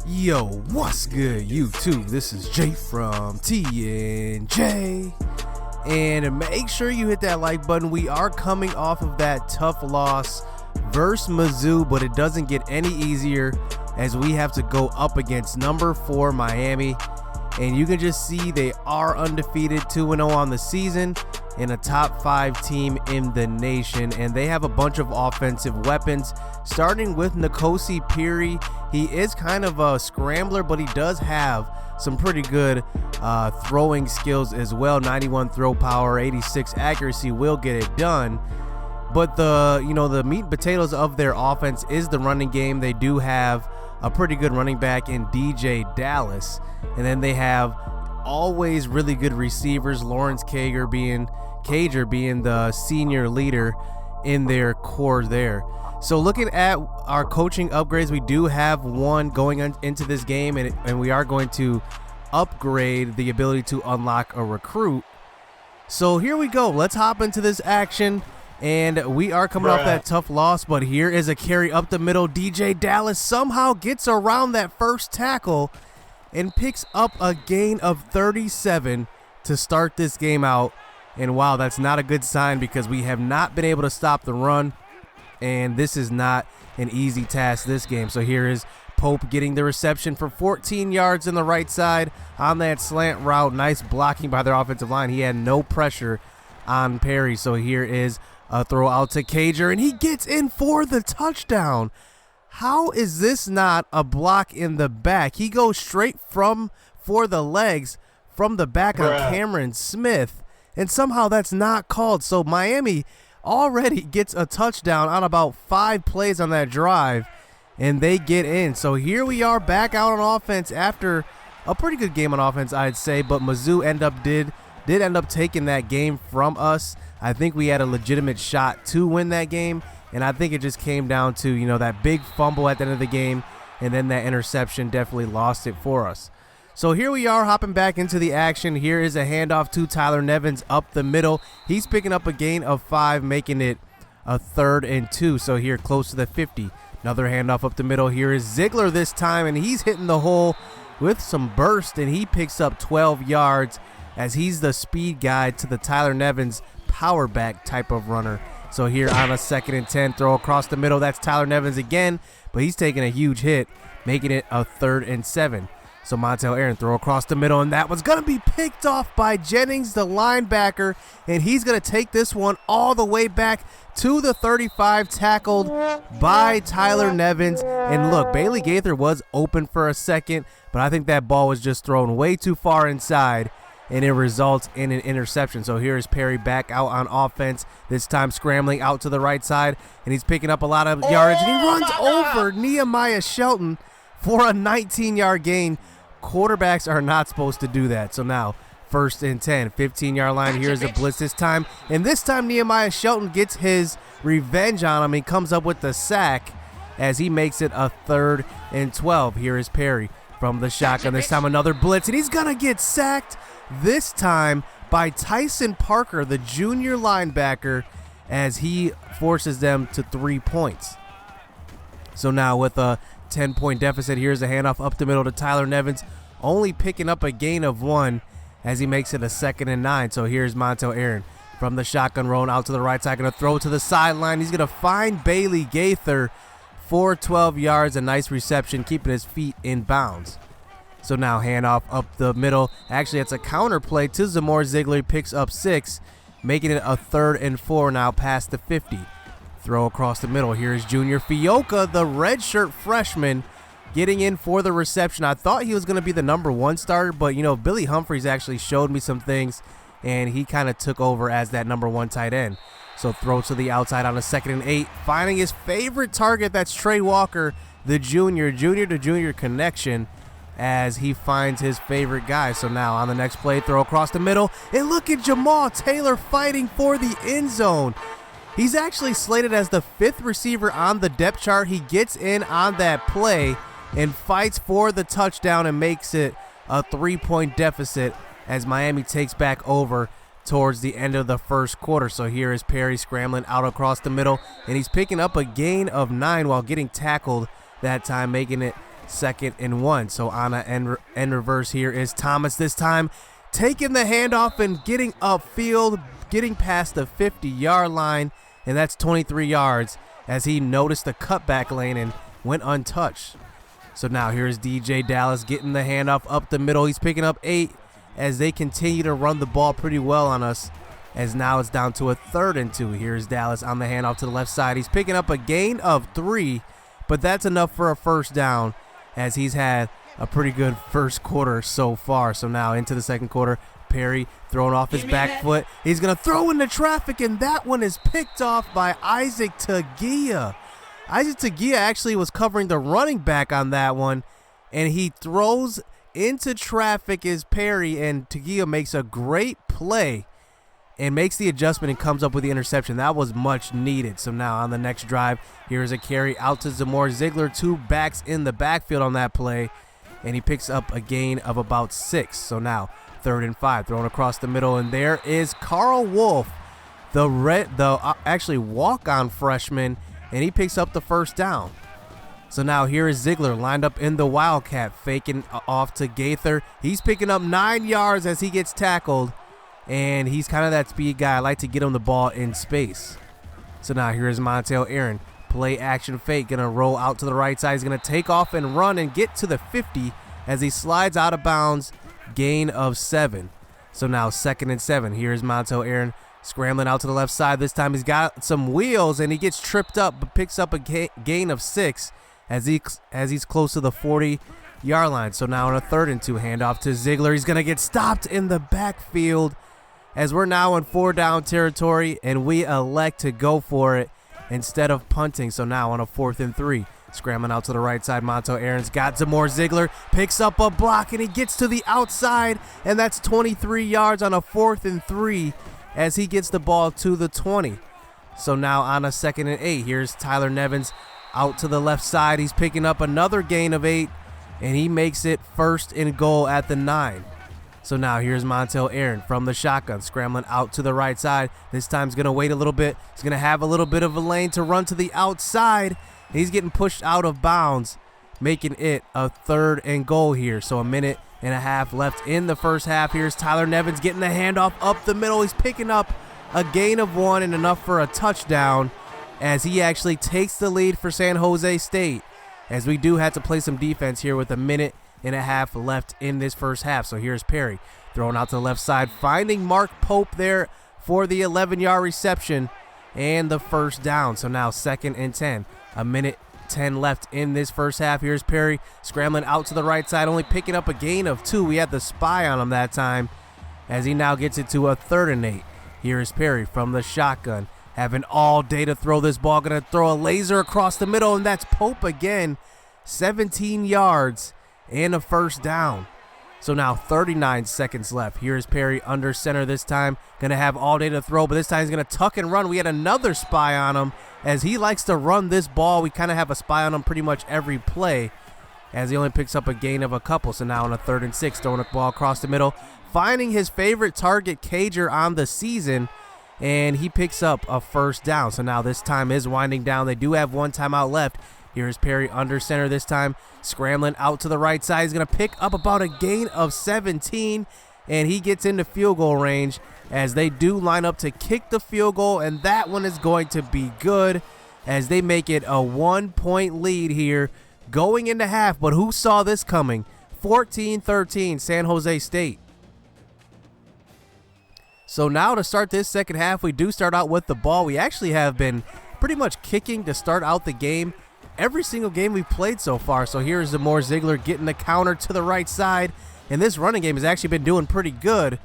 Yo, what's good, YouTube? This is Jay from Ncaa. And make sure you hit that like button. We are coming off of that tough loss versus Mizzou, but it doesn't get any easier as we have to go up against number 4 Miami. And you can just see they are undefeated, 2-0 on the season, and a top 5 team in the nation. And they have a bunch of offensive weapons, starting with Ncaa. He is kind of a scrambler, but he does have some pretty good throwing skills as well. 91 throw power, 86 accuracy will get it done. But the meat and potatoes of their offense is the running game. They do have a pretty good running back in DJ Dallas, and then they have always really good receivers. Lawrence Cager being the senior leader in their core there. So looking at our coaching upgrades, we do have one going into this game, and we are going to upgrade the ability to unlock a recruit. So here we go. Let's hop into this action. And we are coming off that tough loss, but here is a carry up the middle. DJ Dallas somehow gets around that first tackle and picks up a gain of 37 to start this game out. And wow, that's not a good sign because we have not been able to stop the run. And this is not an easy task this game. So here is Pope getting the reception for 14 yards in the right side on that slant route. Nice blocking by their offensive line. He had no pressure on Perry. So here is a throw out to Cager, and he gets in for the touchdown. How is this not a block in the back? He goes straight for the legs from the back on Cameron Smith, and somehow that's not called. So Miami already gets a touchdown on about 5 plays on that drive, and they get in. So here we are back out on offense after a pretty good game on offense, I'd say, but Mizzou did end up taking that game from us. I think we had a legitimate shot to win that game, and I think it just came down to, that big fumble at the end of the game, and then that interception definitely lost it for us. So here we are hopping back into the action. Here is a handoff to Tyler Nevins up the middle. He's picking up a gain of 5, making it a 3rd and 2. So here close to the 50. Another handoff up the middle. Here is Ziegler this time, and he's hitting the hole with some burst, and he picks up 12 yards as he's the speed guy to the Tyler Nevins power back type of runner. So here on a 2nd and 10, throw across the middle. That's Tyler Nevins again, but he's taking a huge hit, making it a 3rd and 7. So Montel Aaron throw across the middle, and that was going to be picked off by Jennings, the linebacker, and he's going to take this one all the way back to the 35, tackled by Tyler Nevins. And look, Bailey Gaither was open for a second, but I think that ball was just thrown way too far inside, and it results in an interception. So here is Perry back out on offense, this time scrambling out to the right side, and he's picking up a lot of yardage, and he runs over Nehemiah Shelton for a 19-yard gain. Quarterbacks are not supposed to do that. So now 1st and 10, 15-yard line. Here's a blitz this time, and this time Nehemiah Shelton gets his revenge on him. He comes up with the sack as he makes it a 3rd and 12. Here is Perry from the shotgun. This time another blitz, and he's going to get sacked this time by Tyson Parker, the junior linebacker, as he forces them to 3 points. So now with a 10-point deficit, here's a handoff up the middle to Tyler Nevins, only picking up a gain of 1 as he makes it a 2nd and 9. So here's Montel Aaron from the shotgun, rolling out to the right side, going to throw to the sideline. He's going to find Bailey Gaither for 12 yards, a nice reception, keeping his feet in bounds. So now handoff up the middle. Actually, it's a counter play to Zamore Ziegler. He picks up 6, making it a 3rd and 4 now past the 50. Throw across the middle. Here's Junior Fioka, the redshirt freshman, getting in for the reception. I thought he was going to be the number 1 starter, but, Billy Humphries actually showed me some things, and he kind of took over as that number 1 tight end. So throw to the outside on a 2nd and 8, finding his favorite target. That's Trey Walker, the junior to junior connection, as he finds his favorite guy. So now on the next play, throw across the middle, and look at Jamal Taylor fighting for the end zone. He's actually slated as the 5th receiver on the depth chart. He gets in on that play and fights for the touchdown and makes it a 3-point deficit as Miami takes back over towards the end of the first quarter. So here is Perry scrambling out across the middle, and he's picking up a gain of 9 while getting tackled that time, making it 2nd and 1. So on an end reverse here is Thomas this time, taking the handoff and getting upfield, getting past the 50-yard line, and that's 23 yards as he noticed the cutback lane and went untouched. So now here's DJ Dallas getting the handoff up the middle. He's picking up 8 as they continue to run the ball pretty well on us, as now it's down to a 3rd and 2. Here's Dallas on the handoff to the left side. He's picking up a gain of 3, but that's enough for a first down as he's had a pretty good first quarter so far. So now into the second quarter, Perry throwing off his back foot. He's going to throw into traffic, and that one is picked off by Isaac Tagia. Isaac Tagia actually was covering the running back on that one, and he throws into traffic as Perry, and Tagia makes a great play and makes the adjustment and comes up with the interception. That was much needed. So now on the next drive, here's a carry out to Zamore Ziegler. 2 backs in the backfield on that play, and he picks up a gain of about 6. So now 3rd and 5, thrown across the middle, and there is Karl Wolfe, the actually walk-on freshman, and he picks up the first down. So now here is Ziegler lined up in the Wildcat, faking off to Gaither. He's picking up 9 yards as he gets tackled, and he's kind of that speed guy. I like to get him the ball in space. So now here's Montel Aaron, play action fake, gonna roll out to the right side. He's gonna take off and run and get to the 50 as he slides out of bounds, gain of 7. So now 2nd and 7. Here's Montel Aaron scrambling out to the left side. This time he's got some wheels and he gets tripped up, but picks up a gain of 6 as he's close to the 40-yard line. So now on a 3rd and 2, handoff to Ziegler. He's gonna get stopped in the backfield as we're now in 4-down territory, and we elect to go for it instead of punting. So now on a 4th and 3, scrambling out to the right side, Montel Aaron's got Zamore Ziegler, picks up a block, and he gets to the outside, and that's 23 yards on a 4th and 3 as he gets the ball to the 20. So now on a 2nd and 8, here's Tyler Nevins out to the left side. He's picking up another gain of 8, and he makes it 1st and goal at the 9. So now here's Montel Aaron from the shotgun, scrambling out to the right side. This time he's going to wait a little bit. He's going to have a little bit of a lane to run to the outside. He's getting pushed out of bounds, making it a 3rd and goal here. So a minute and a half left in the first half. Here's Tyler Nevins getting the handoff up the middle. He's picking up a gain of 1 and enough for a touchdown as he actually takes the lead for San Jose State, as we do have to play some defense here with a minute and a half left in this first half. So here's Perry throwing out to the left side, finding Mark Pope there for the 11-yard reception and the first down. So now 2nd and 10, a minute 10 left in this first half. Here's Perry scrambling out to the right side, only picking up a gain of 2. We had the spy on him that time as he now gets it to a 3rd and 8. Here is Perry from the shotgun, having all day to throw this ball, gonna throw a laser across the middle, and that's Pope again, 17 yards and a first down. So now 39 seconds left. Here's Perry under center this time. Going to have all day to throw, but this time he's going to tuck and run. We had another spy on him as he likes to run this ball. We kind of have a spy on him pretty much every play as he only picks up a gain of a couple. So now on a 3rd and 6, throwing a ball across the middle, finding his favorite target, Cager, on the season, and he picks up a first down. So now this time is winding down. They do have 1 timeout left. Here's Perry under center this time, scrambling out to the right side. He's going to pick up about a gain of 17, and he gets into field goal range as they do line up to kick the field goal, and that one is going to be good as they make it a 1-point lead here going into half. But who saw this coming? 14-13 San Jose State. So now to start this second half, we do start out with the ball. We actually have been pretty much kicking to start out the game every single game we've played so far. So here's Zamore Ziegler getting the counter to the right side, and this running game has actually been doing pretty good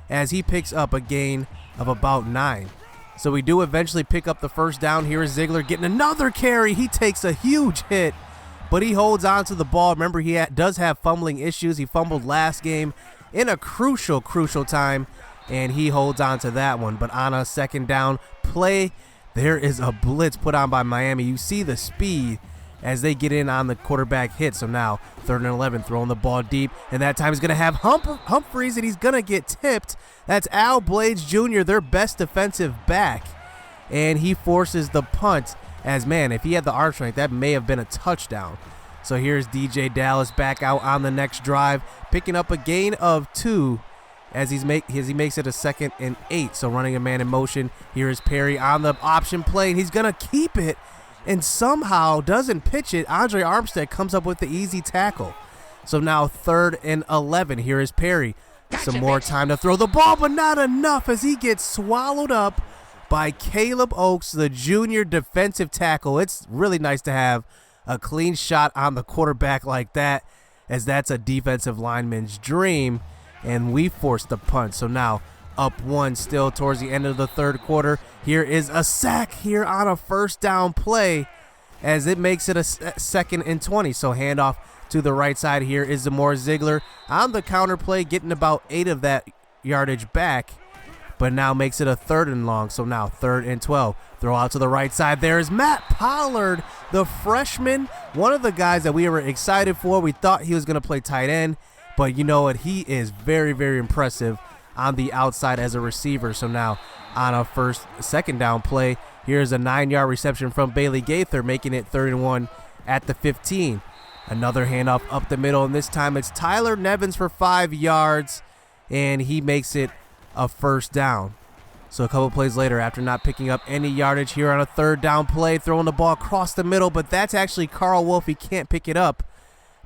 as he picks up a gain of about 9. So we do eventually pick up the first down. Here is Ziegler getting another carry. He takes a huge hit, but he holds on to the ball. Remember, he does have fumbling issues. He fumbled last game in a crucial time, and he holds on to that one. But on a 2nd down play, there is a blitz put on by Miami. You see the speed as they get in on the quarterback hit. So now 3rd and 11, throwing the ball deep, and that time he's going to have Humphreys, and he's going to get tipped. That's Al Blades Jr., their best defensive back, and he forces the punt as, man, if he had the arm strength, that may have been a touchdown. So here's DJ Dallas back out on the next drive, picking up a gain of 2 as he makes it a 2nd and 8. So running a man in motion. Here is Perry on the option play, and he's going to keep it and somehow doesn't pitch it. Andre Armstead comes up with the easy tackle. So now 3rd and 11. Here is Perry. Some more time to throw the ball, but not enough as he gets swallowed up by Caleb Oaks, the junior defensive tackle. It's really nice to have a clean shot on the quarterback like that, as that's a defensive lineman's dream, and we forced the punt. So now up 1 still towards the end of the 3rd quarter. Here is a sack here on a 1st down play as it makes it a 2nd and 20. So handoff to the right side. Here is Zamora Ziegler on the counter play, getting about 8 of that yardage back, but now makes it a 3rd and long. So now 3rd and 12. Throw out to the right side. There is Matt Pollard, the freshman, one of the guys that we were excited for. We thought he was going to play tight end, but you know what? He is very, very impressive on the outside as a receiver. So now on a 2nd down play, here's a 9-yard reception from Bailey Gaither, making it 3rd and 1 at the 15. Another handoff up the middle, and this time it's Tyler Nevins for 5 yards, and he makes it a 1st down. So a couple plays later, after not picking up any yardage here on a 3rd down play, throwing the ball across the middle, but that's actually Karl Wolfe. He can't pick it up,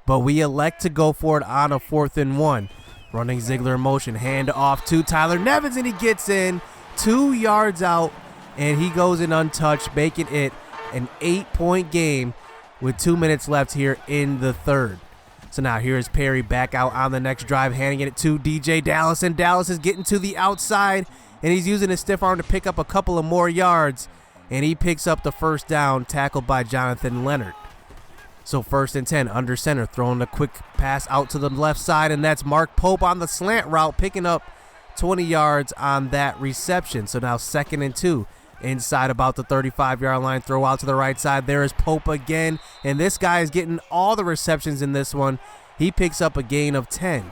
but we elect to go for it on a 4th and 1. Running Ziegler in motion, hand off to Tyler Nevins, and he gets in 2 yards out, and he goes in untouched, making it an 8-point game with 2 minutes left here in the 3rd. So now here's Perry back out on the next drive, handing it to DJ Dallas, and Dallas is getting to the outside, and he's using his stiff arm to pick up a couple of more yards, and he picks up the 1st down, tackled by Jonathan Leonard. So 1st and 10, under center, throwing a quick pass out to the left side, and that's Mark Pope on the slant route, picking up 20 yards on that reception. So now 2nd and 2. Inside about the 35-yard line, throw out to the right side. There is Pope again, and this guy is getting all the receptions in this one. He picks up a gain of 10.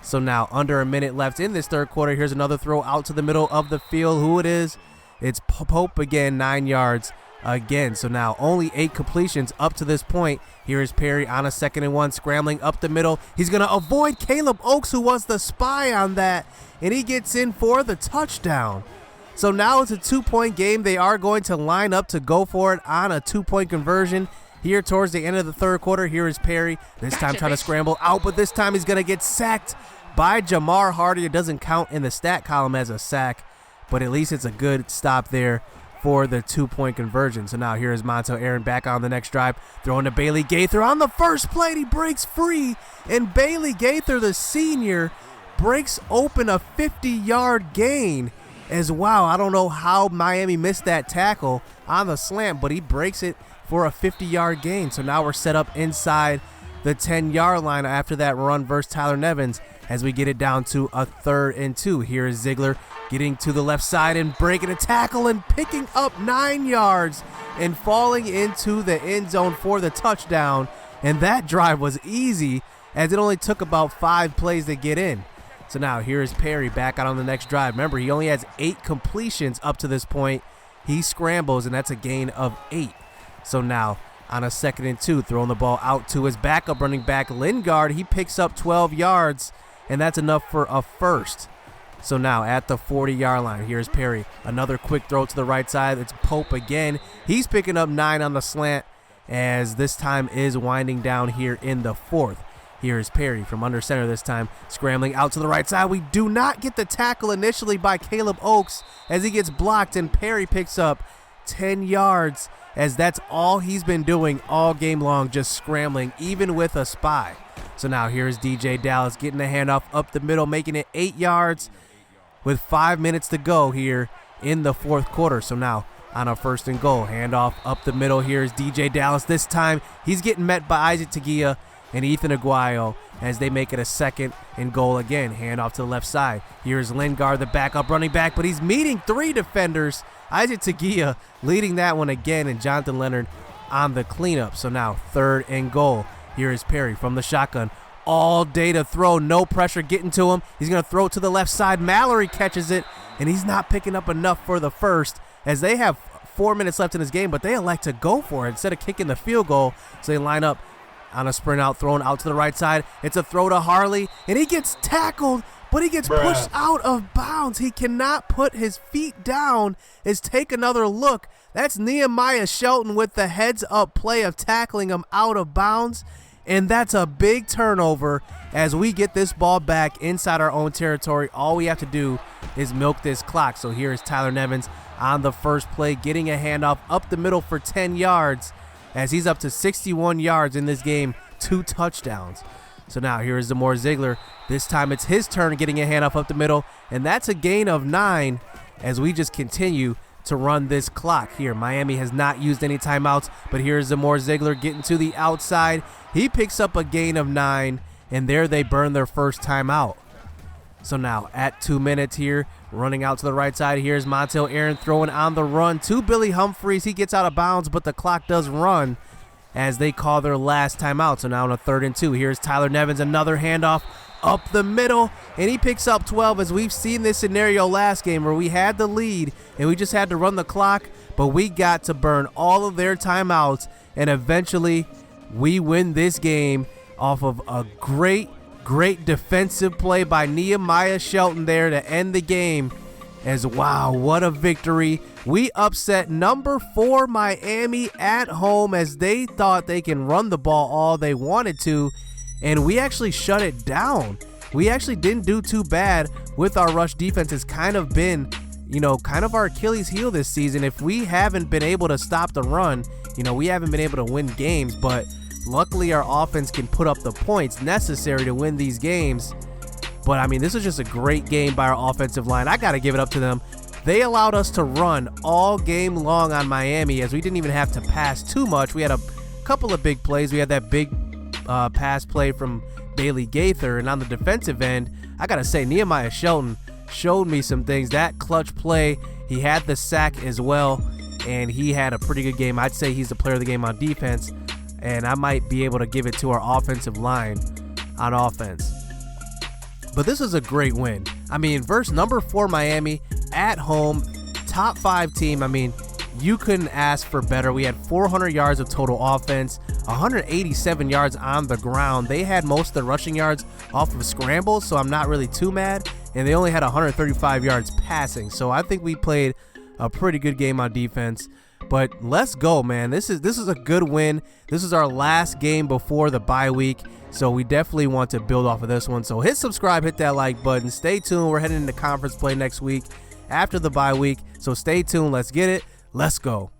So now under a minute left in this 3rd quarter. Here's another throw out to the middle of the field. Who it is? It's Pope again, 9 yards again. So now only 8 completions up to this point. Here is Perry on a 2nd and 1, scrambling up the middle. He's going to avoid Caleb Oaks, who was the spy on that, and he gets in for the touchdown. So now it's a 2-point game. They are going to line up to go for it on a 2-point conversion here towards the end of the 3rd quarter. Here is Perry, this time trying to scramble out, but this time he's going to get sacked by Jamar Hardy. It doesn't count in the stat column as a sack, but at least it's a good stop there for the 2-point conversion. So now here is Montel Aaron back on the next drive, throwing to Bailey Gaither on the first play. He breaks free, and Bailey Gaither, the senior, breaks open a 50-yard gain. As wow, I don't know how Miami missed that tackle on the slant, but he breaks it for a 50-yard gain. So now we're set up inside the 10-yard line after that run versus Tyler Nevins as we get it down to a 3rd and 2. Here is Ziegler getting to the left side and breaking a tackle and picking up 9 yards and falling into the end zone for the touchdown. And that drive was easy as it only took about 5 plays to get in. So now here is Perry back out on the next drive. Remember, he only has 8 completions up to this point. He scrambles, and that's a gain of 8. So now on a 2nd and 2, throwing the ball out to his backup running back, Lingard. He picks up 12 yards, and that's enough for a 1st. So now at the 40-yard line, here's Perry. Another quick throw to the right side. It's Pope again. He's picking up 9 on the slant as this time is winding down here in the 4th. Here is Perry from under center this time, scrambling out to the right side. We do not get the tackle initially by Caleb Oaks as he gets blocked, and Perry picks up 10 yards as that's all he's been doing all game long, just scrambling, even with a spy. So now here's DJ Dallas getting the handoff up the middle, making it 8 yards with 5 minutes to go here in the 4th quarter. So now on a 1st and goal, handoff up the middle. Here's DJ Dallas. This time he's getting met by Isaac Tagia and Ethan Aguayo as they make it a 2nd and goal again. Hand off to the left side. Here's Lingard, the backup running back, but he's meeting 3 defenders. Isaac Tagia leading that one again, and Jonathan Leonard on the cleanup. So now 3rd and goal. Here is Perry from the shotgun. All day to throw, no pressure getting to him. He's going to throw it to the left side. Mallory catches it, and he's not picking up enough for the 1st as they have 4 minutes left in this game, but they elect to go for it instead of kicking the field goal. So they line up on a sprint out, thrown out to the right side. It's a throw to Harley, and he gets tackled, but he gets pushed out of bounds. He cannot put his feet down. Take another look. That's Nehemiah Shelton with the heads-up play of tackling him out of bounds, and that's a big turnover as we get this ball back inside our own territory. All we have to do is milk this clock. So here is Tyler Nevins on the first play, getting a handoff up the middle for 10 yards as he's up to 61 yards in this game, 2 touchdowns. So now here is Zamore Ziegler. This time it's his turn getting a handoff up the middle, and that's a gain of 9 as we just continue to run this clock here. Miami has not used any timeouts, but here's Zamore Ziegler getting to the outside. He picks up a gain of 9, and there they burn their first timeout. So now at 2 minutes here, running out to the right side, here's Montel Aaron throwing on the run to Billy Humphreys. He gets out of bounds, but the clock does run as they call their last timeout. So now on a 3rd and 2, here's Tyler Nevins, another handoff up the middle, and he picks up 12 as we've seen this scenario last game where we had the lead and we just had to run the clock, but we got to burn all of their timeouts, and eventually we win this game off of a great defensive play by Nehemiah Shelton there to end the game. As wow, what a victory. We upset number 4 Miami at home as they thought they can run the ball all they wanted to, and we actually shut it down. We actually didn't do too bad with our rush defense. It's kind of been, kind of our Achilles heel this season. If we haven't been able to stop the run, we haven't been able to win games, but luckily our offense can put up the points necessary to win these games. But I mean, this is just a great game by our offensive line. I got to give it up to them. They allowed us to run all game long on Miami as we didn't even have to pass too much. We had a couple of big plays. We had that big pass play from Bailey Gaither, and on the defensive end, I got to say Nehemiah Shelton showed me some things. That clutch play, he had the sack as well, and he had a pretty good game. I'd say he's the player of the game on defense, and I might be able to give it to our offensive line on offense. But this is a great win. I mean, versus number 4 Miami at home, top 5 team. I mean, you couldn't ask for better. We had 400 yards of total offense, 187 yards on the ground. They had most of the rushing yards off of scrambles, so I'm not really too mad. And they only had 135 yards passing. So I think we played a pretty good game on defense. But let's go, man. This is a good win. This is our last game before the bye week, so we definitely want to build off of this one. So hit subscribe, hit that like button. Stay tuned. We're heading into conference play next week after the bye week, so stay tuned. Let's get it. Let's go.